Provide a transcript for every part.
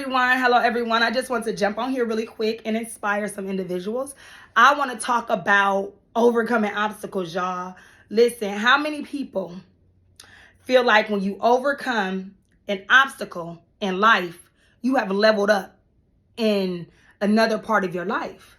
everyone. I just want to jump on here really quick and inspire some individuals. I want to talk about overcoming obstacles, y'all. Listen, how many people feel like when you overcome an obstacle in life, you have leveled up in another part of your life?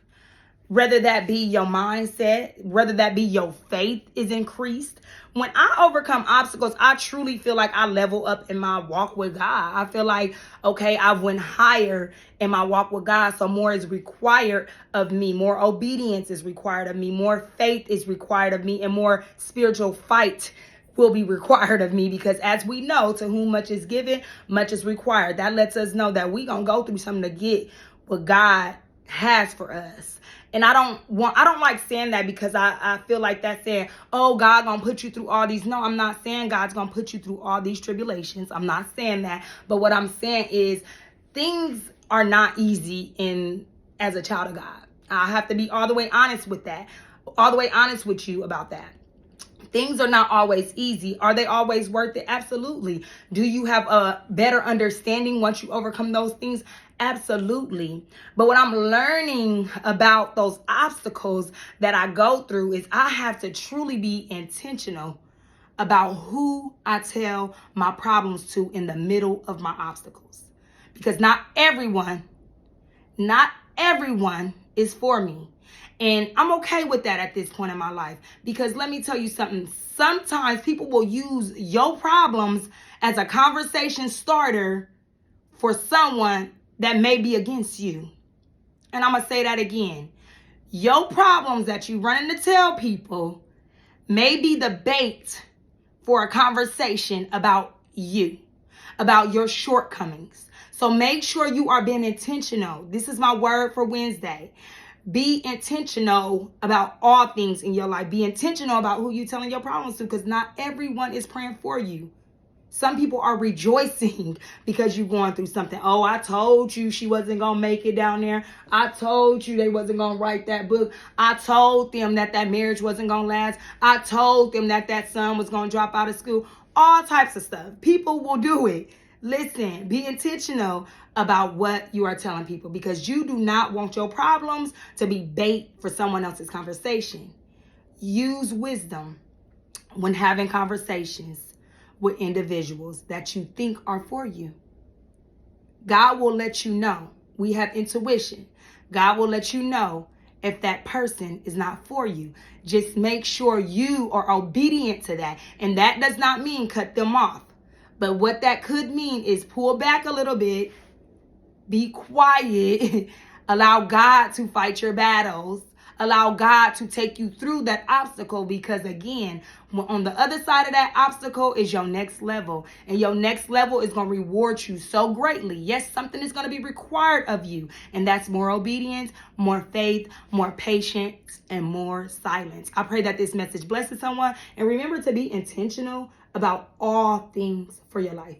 Whether that be your mindset, whether that be your faith is increased. When I overcome obstacles, I truly feel like I level up in my walk with God. I feel like, okay, I went higher in my walk with God. So more is required of me. More obedience is required of me. More faith is required of me. And more spiritual fight will be required of me, because as we know, to whom much is given, much is required. That lets us know that we gonna go through something to get what God has for us. And I don't like saying that, because I feel like that's saying, oh, God gonna put you through all these. No, I'm not saying God's gonna put you through all these tribulations. I'm not saying that. But what I'm saying is things are not easy as a child of God. I have to be all the way honest with that, all the way honest with you about that. Things are not always easy. Are they always worth it? Absolutely. Do you have a better understanding once you overcome those things? Absolutely. But what I'm learning about those obstacles that I go through is I have to truly be intentional about who I tell my problems to in the middle of my obstacles. Because not everyone is for me. And I'm okay with that at this point in my life, because let me tell you something. Sometimes people will use your problems as a conversation starter for someone that may be against you. And I'm going to say that again. Your problems that you running to tell people may be the bait for a conversation about you, about your shortcomings. So make sure you are being intentional. This is my word for Wednesday. Be intentional about all things in your life. Be intentional about who you're telling your problems to, because not everyone is praying for you. Some people are rejoicing because you're going through something. Oh, I told you she wasn't going to make it down there. I told you they wasn't going to write that book. I told them that marriage wasn't going to last. I told them that son was going to drop out of school. All types of stuff. People will do it. Listen, be intentional about what you are telling people, because you do not want your problems to be bait for someone else's conversation. Use wisdom when having conversations with individuals that you think are for you. God will let you know. We have intuition. God will let you know if that person is not for you. Just make sure you are obedient to that. And that does not mean cut them off. But what that could mean is pull back a little bit, be quiet, allow God to fight your battles, allow God to take you through that obstacle, because again, on the other side of that obstacle is your next level, and your next level is going to reward you so greatly. Yes, something is going to be required of you, and that's more obedience, more faith, more patience, and more silence. I pray that this message blesses someone, and remember to be intentional about all things for your life.